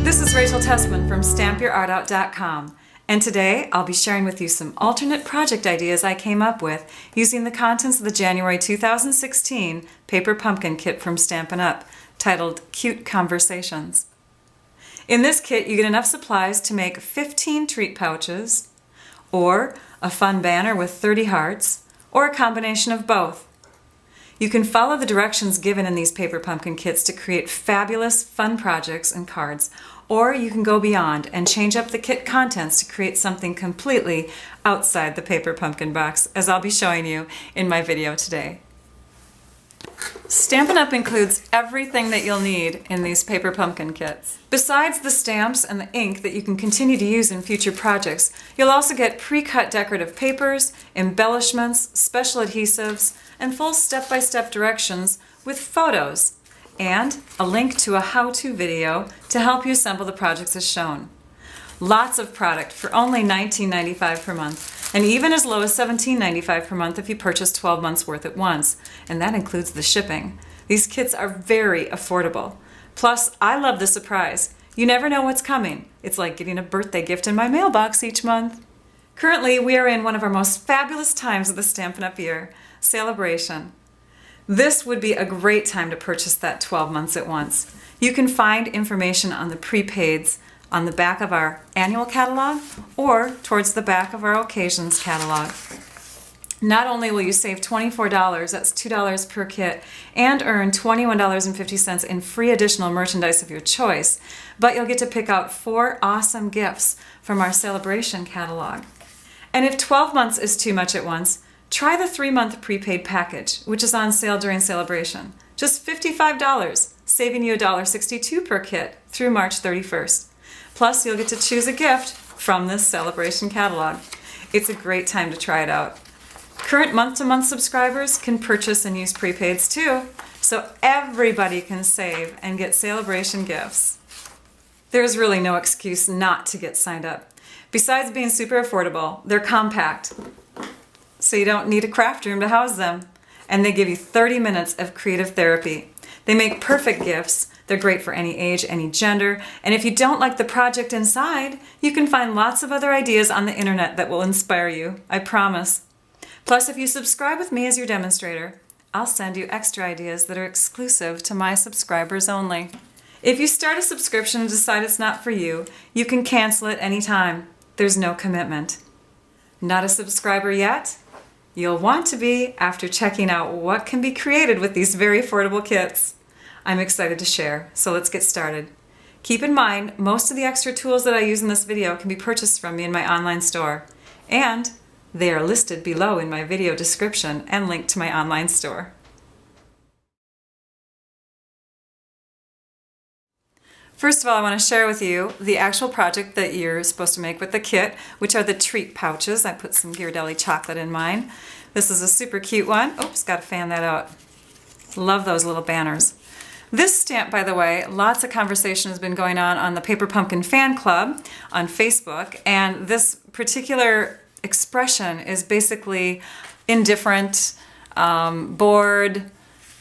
This is Rachel Tessman from StampYourArtOut.com, and today I'll be sharing with you some alternate project ideas I came up with using the contents of the January 2016 Paper Pumpkin Kit from Stampin' Up! Titled Cute Conversations. In this kit you get enough supplies to make 15 treat pouches, or a fun banner with 30 hearts, or a combination of both. You can follow the directions given in these paper pumpkin kits to create fabulous, fun projects and cards, or you can go beyond and change up the kit contents to create something completely outside the paper pumpkin box, as I'll be showing you in my video today. Stampin' Up! Includes everything that you'll need in these paper pumpkin kits. Besides the stamps and the ink that you can continue to use in future projects, you'll also get pre-cut decorative papers, embellishments, special adhesives, and full step-by-step directions with photos, and a link to a how-to video to help you assemble the projects as shown. Lots of product for only $19.95 per month, and even as low as $17.95 per month if you purchase 12 months worth at once, and that includes the shipping. These kits are very affordable. Plus, I love the surprise. You never know what's coming. It's like getting a birthday gift in my mailbox each month. Currently, we are in one of our most fabulous times of the Stampin' Up! Year, Celebration. This would be a great time to purchase that 12 months at once. You can find information on the prepaids on the back of our annual catalog or towards the back of our occasions catalog. Not only will you save $24, that's $2 per kit, and earn $21.50 in free additional merchandise of your choice, but you'll get to pick out 4 awesome gifts from our Celebration catalog. And if 12 months is too much at once, try the 3-month prepaid package, which is on sale during Celebration. Just $55, saving you $1.62 per kit through March 31st. Plus, you'll get to choose a gift from this Celebration catalog. It's a great time to try it out. Current month-to-month subscribers can purchase and use prepaids too, so everybody can save and get Celebration gifts. There's really no excuse not to get signed up. Besides being super affordable, they're compact, so you don't need a craft room to house them. And they give you 30 minutes of creative therapy. They make perfect gifts. They're great for any age, any gender, and if you don't like the project inside, you can find lots of other ideas on the internet that will inspire you, I promise. Plus, if you subscribe with me as your demonstrator, I'll send you extra ideas that are exclusive to my subscribers only. If you start a subscription and decide it's not for you, you can cancel it anytime. There's no commitment. Not a subscriber yet? You'll want to be after checking out what can be created with these very affordable kits. I'm excited to share, so let's get started. Keep in mind, most of the extra tools that I use in this video can be purchased from me in my online store, and they are listed below in my video description and linked to my online store. First of all, I want to share with you the actual project that you're supposed to make with the kit, which are the treat pouches. I put some Ghirardelli chocolate in mine. This is a super cute one. Oops, got to fan that out. Love those little banners. This stamp, by the way, lots of conversation has been going on the Paper Pumpkin Fan Club on Facebook, and this particular expression is basically indifferent, bored,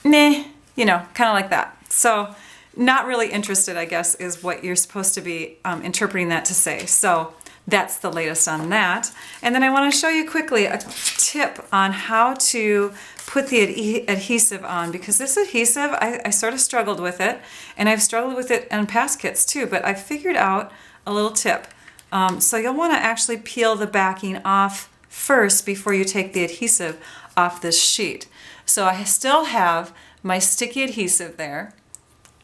meh, you know, kind of like that. So not really interested, I guess, is what you're supposed to be interpreting that to say. So that's the latest on that. And then I want to show you quickly a tip on how to put the adhesive on, because this adhesive, I sort of struggled with it, and I've struggled with it in past kits too, but I figured out a little tip. So you'll want to actually peel the backing off first before you take the adhesive off this sheet. So I still have my sticky adhesive there,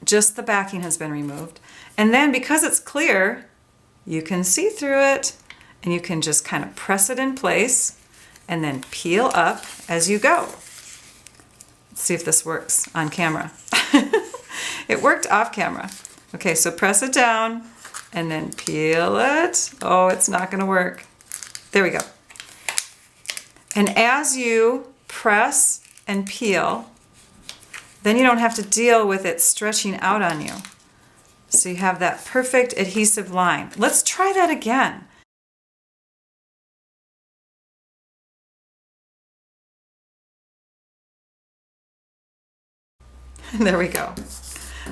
just the backing has been removed. And then because it's clear, you can see through it, and you can just kind of press it in place and then peel up as you go. Let's see if this works on camera. It worked off camera. Okay, so press it down and then peel it. Oh, it's not going to work. There we go. And as you press and peel, then you don't have to deal with it stretching out on you. So you have that perfect adhesive line. Let's try that again. There we go.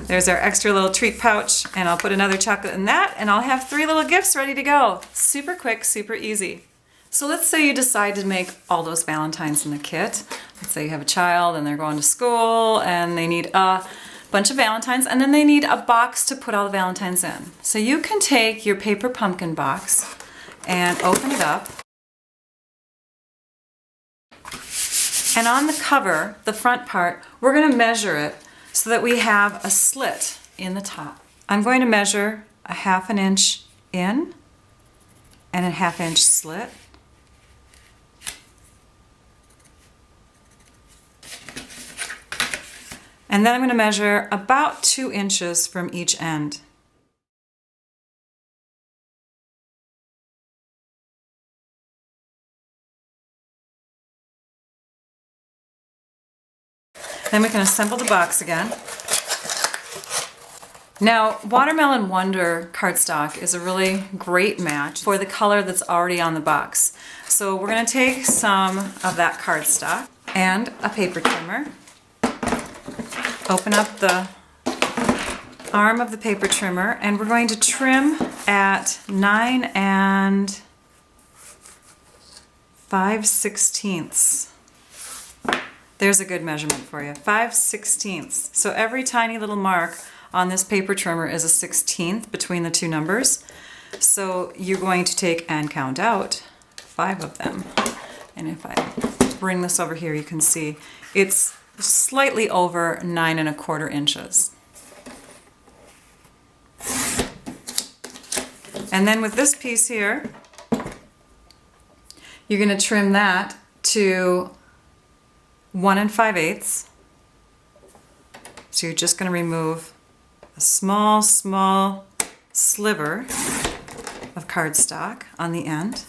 There's our extra little treat pouch, and I'll put another chocolate in that, and I'll have 3 little gifts ready to go. Super quick, super easy. So let's say you decide to make all those Valentines in the kit. Let's say you have a child and they're going to school and they need a bunch of Valentines, and then they need a box to put all the Valentines in. So you can take your paper pumpkin box and open it up. And on the cover, the front part, we're going to measure it so that we have a slit in the top. I'm going to measure a 1/2 inch in and a 1/2 inch slit. And then I'm going to measure about 2 inches from each end. Then we can assemble the box again. Now, Watermelon Wonder cardstock is a really great match for the color that's already on the box. So we're going to take some of that cardstock and a paper trimmer. Open up the arm of the paper trimmer, and we're going to trim at 9 5/16. There's a good measurement for you, 5/16. So every tiny little mark on this paper trimmer is a 16th between the two numbers. So you're going to take and count out 5 of them. And if I bring this over here, you can see it's slightly over 9 1/4 inches. And then with this piece here, you're going to trim that to 1 5/8. So you're just going to remove a small sliver of cardstock on the end.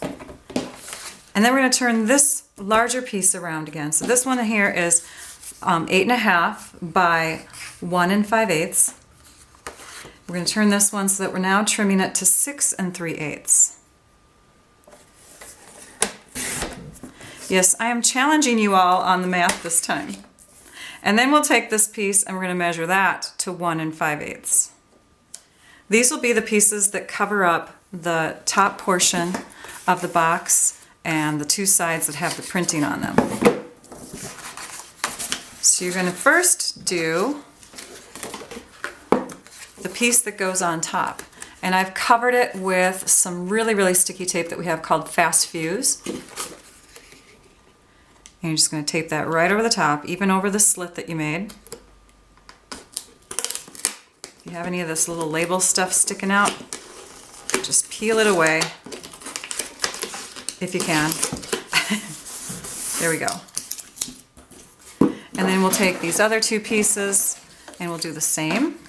And then we're going to turn this larger piece around again. So this one here is 8 1/2 by 1 5/8. We're going to turn this one so that we're now trimming it to 6 3/8. Yes, I am challenging you all on the math this time. And then we'll take this piece and we're going to measure that to 1 5/8. These will be the pieces that cover up the top portion of the box and the 2 sides that have the printing on them. So you're going to first do the piece that goes on top. And I've covered it with some really sticky tape that we have called Fast Fuse. And you're just going to tape that right over the top, even over the slit that you made. If you have any of this little label stuff sticking out, just peel it away if you can. There we go. And then we'll take these other 2 pieces and we'll do the same.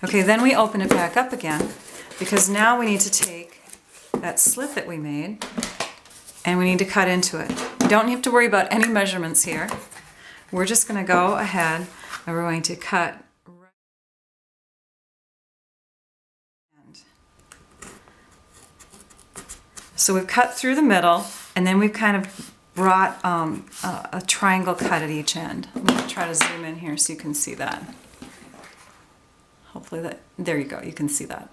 Okay, then we open it back up again, because now we need to take that slit that we made and we need to cut into it. You don't have to worry about any measurements here. We're just going to go ahead and we're going to cut right. So we've cut through the middle, and then we've kind of brought a triangle cut at each end. I'm going to try to zoom in here so you can see that. Hopefully there you go, you can see that.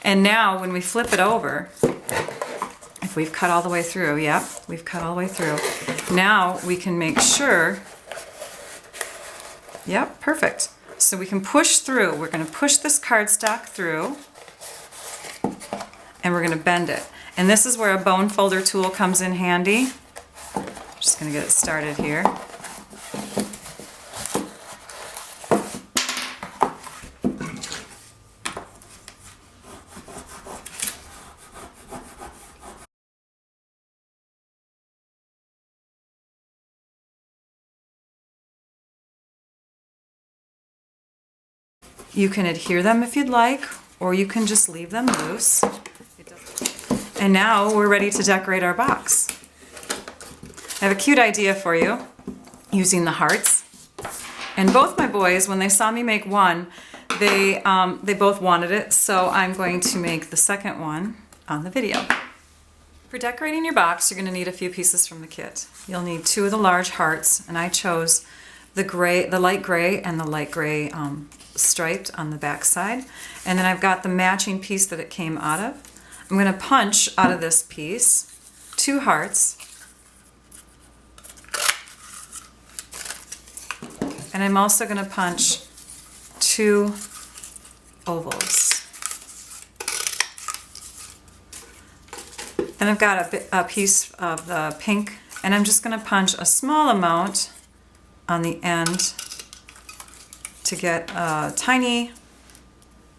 And now when we flip it over, if we've cut all the way through, yep, we've cut all the way through. Now we can make sure, yep, perfect. So we can push through. We're going to push this cardstock through and we're going to bend it. And this is where a bone folder tool comes in handy. Just going to get it started here. You can adhere them if you'd like, or you can just leave them loose. And now we're ready to decorate our box. I have a cute idea for you using the hearts. And both my boys, when they saw me make one, They both wanted it, so I'm going to make the second one on the video. For decorating your box, you're going to need a few pieces from the kit. You'll need 2 of the large hearts, and I chose the light gray and the light gray striped on the back side. And then I've got the matching piece that it came out of. I'm going to punch out of this piece 2 hearts. And I'm also going to punch 2 ovals. Then I've got a piece of the pink, and I'm just going to punch a small amount on the end to get a tiny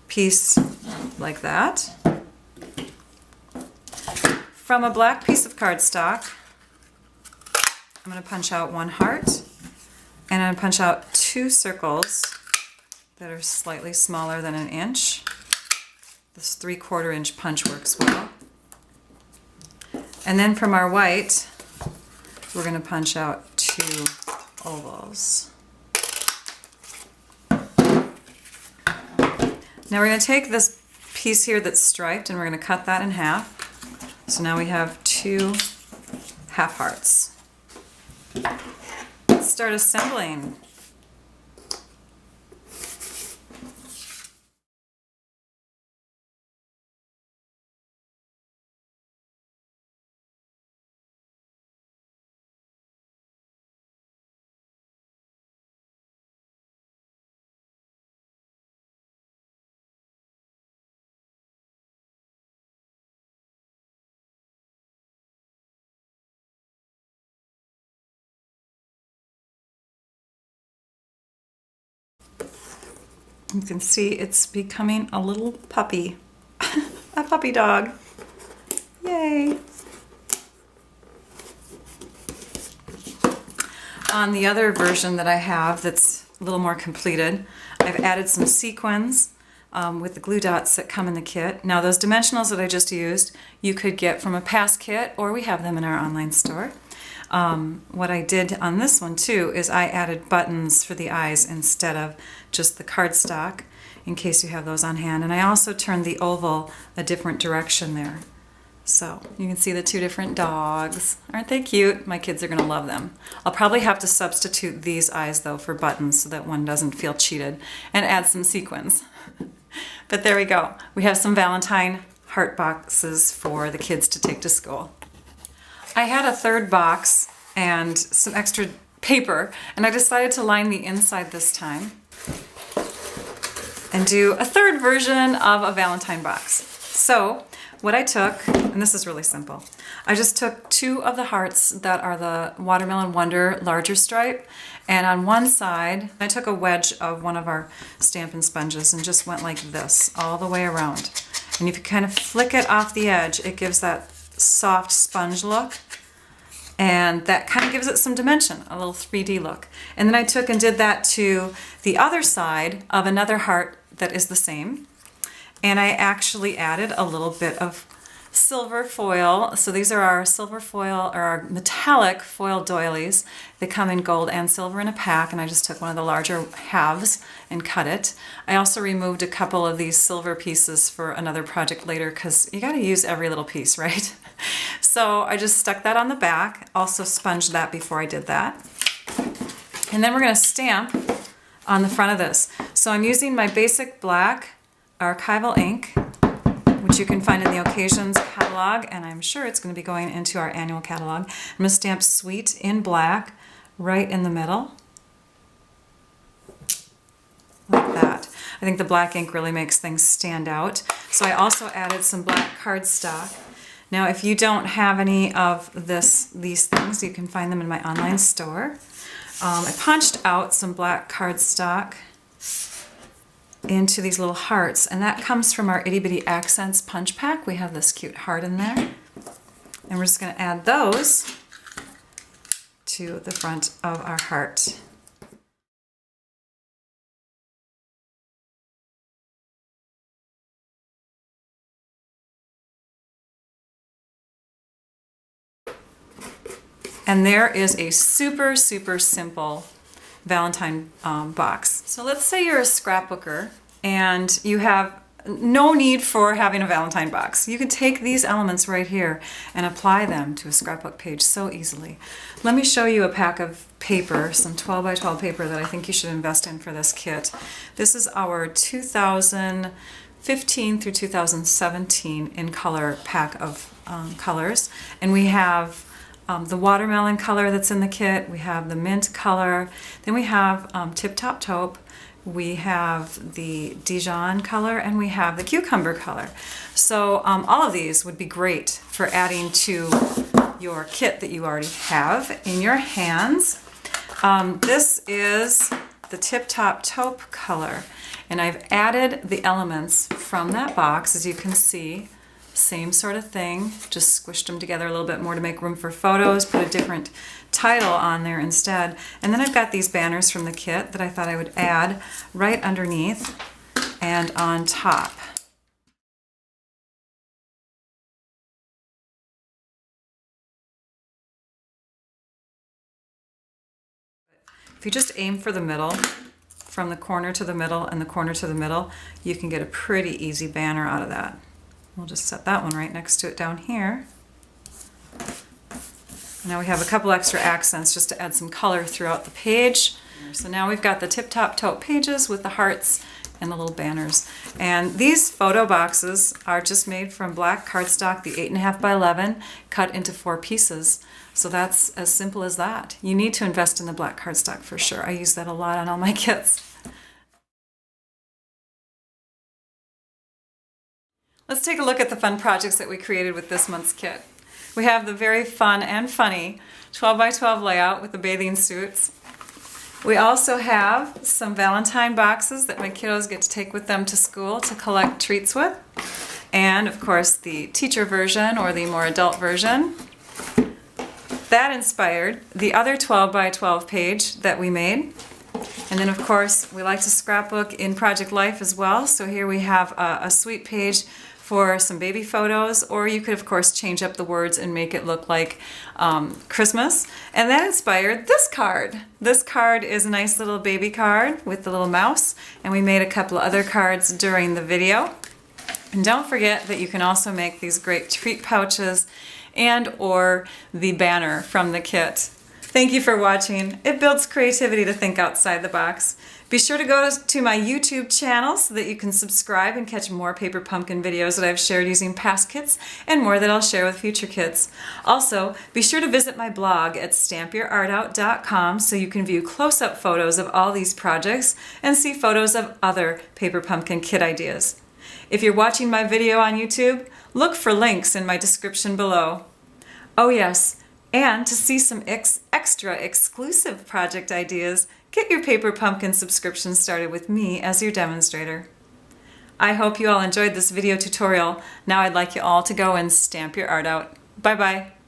piece like that. From a black piece of cardstock, I'm going to punch out 1 heart, and I'm going to punch out 2 circles that are slightly smaller than 1 inch. This 3/4 inch punch works well. And then from our white, we're going to punch out 2 ovals. Now we're going to take this piece here that's striped and we're going to cut that in half. So now we have 2 half hearts. Let's start assembling. You can see it's becoming a little puppy, a puppy dog. Yay! On the other version that I have that's a little more completed, I've added some sequins with the glue dots that come in the kit. Now those dimensionals that I just used, you could get from a past kit, or we have them in our online store. What I did on this one too is I added buttons for the eyes instead of just the cardstock, in case you have those on hand. And I also turned the oval a different direction there. So you can see the 2 different dogs. Aren't they cute? My kids are going to love them. I'll probably have to substitute these eyes though for buttons so that one doesn't feel cheated, and add some sequins. But there we go. We have some Valentine heart boxes for the kids to take to school. I had a 3rd box and some extra paper, and I decided to line the inside this time and do a 3rd version of a Valentine box. So what I took, and this is really simple, I just took 2 of the hearts that are the Watermelon Wonder larger stripe, and on one side I took a wedge of one of our Stampin' Sponges and just went like this all the way around. And if you kind of flick it off the edge, it gives that soft sponge look, and that kind of gives it some dimension, a little 3D look. And then I took and did that to the other side of another heart that is the same, and I actually added a little bit of silver foil. So these are our silver foil, or our metallic foil doilies. They come in gold and silver in a pack, and I just took one of the larger halves and cut it. I also removed a couple of these silver pieces for another project later, because you got to use every little piece, right? So I just stuck that on the back, also sponged that before I did that. And then we're going to stamp on the front of this. So I'm using my basic black archival ink, which you can find in the Occasions catalog, and I'm sure it's going to be going into our annual catalog. I'm going to stamp Sweet in black right in the middle, like that. I think the black ink really makes things stand out. So I also added some black cardstock. Now if you don't have any of these things, you can find them in my online store. I punched out some black cardstock into these little hearts, and that comes from our Itty Bitty Accents punch pack. We have this cute heart in there, and we're just going to add those to the front of our heart. And there is a super, super simple Valentine box. So let's say you're a scrapbooker and you have no need for having a Valentine box. You can take these elements right here and apply them to a scrapbook page so easily. Let me show you a pack of paper, some 12 by 12 paper that I think you should invest in for this kit. This is our 2015 through 2017 in color pack of colors, and we have the watermelon color that's in the kit, we have the mint color, then we have Tip Top Taupe, we have the Dijon color, and we have the cucumber color. So all of these would be great for adding to your kit that you already have in your hands. This is the Tip Top Taupe color, and I've added the elements from that box, as you can see. Same sort of thing, just squished them together a little bit more to make room for photos, put a different title on there instead. And then I've got these banners from the kit that I thought I would add right underneath and on top. If you just aim for the middle, from the corner to the middle and the corner to the middle, you can get a pretty easy banner out of that. We'll just set that one right next to it down here. Now we have a couple extra accents just to add some color throughout the page. So now we've got the Tip Top Taupe pages with the hearts and the little banners. And these photo boxes are just made from black cardstock, the 8.5 by 11, cut into 4 pieces. So that's as simple as that. You need to invest in the black cardstock for sure. I use that a lot on all my kits. Let's take a look at the fun projects that we created with this month's kit. We have the very fun and funny 12 by 12 layout with the bathing suits. We also have some Valentine boxes that my kiddos get to take with them to school to collect treats with. And of course the teacher version or the more adult version. That inspired the other 12 by 12 page that we made. And then of course we like to scrapbook in Project Life as well. So here we have a sweet page for some baby photos, or you could of course change up the words and make it look like Christmas. And that inspired this card. This card is a nice little baby card with the little mouse, and we made a couple of other cards during the video. And don't forget that you can also make these great treat pouches and or the banner from the kit. Thank you for watching. It builds creativity to think outside the box. Be sure to go to my YouTube channel so that you can subscribe and catch more paper pumpkin videos that I've shared using past kits and more that I'll share with future kits. Also, be sure to visit my blog at stampyourartout.com so you can view close-up photos of all these projects and see photos of other paper pumpkin kit ideas. If you're watching my video on YouTube, look for links in my description below. Oh yes, and to see some extra exclusive project ideas, get your Paper Pumpkin subscription started with me as your demonstrator. I hope you all enjoyed this video tutorial. Now I'd like you all to go and stamp your art out. Bye bye.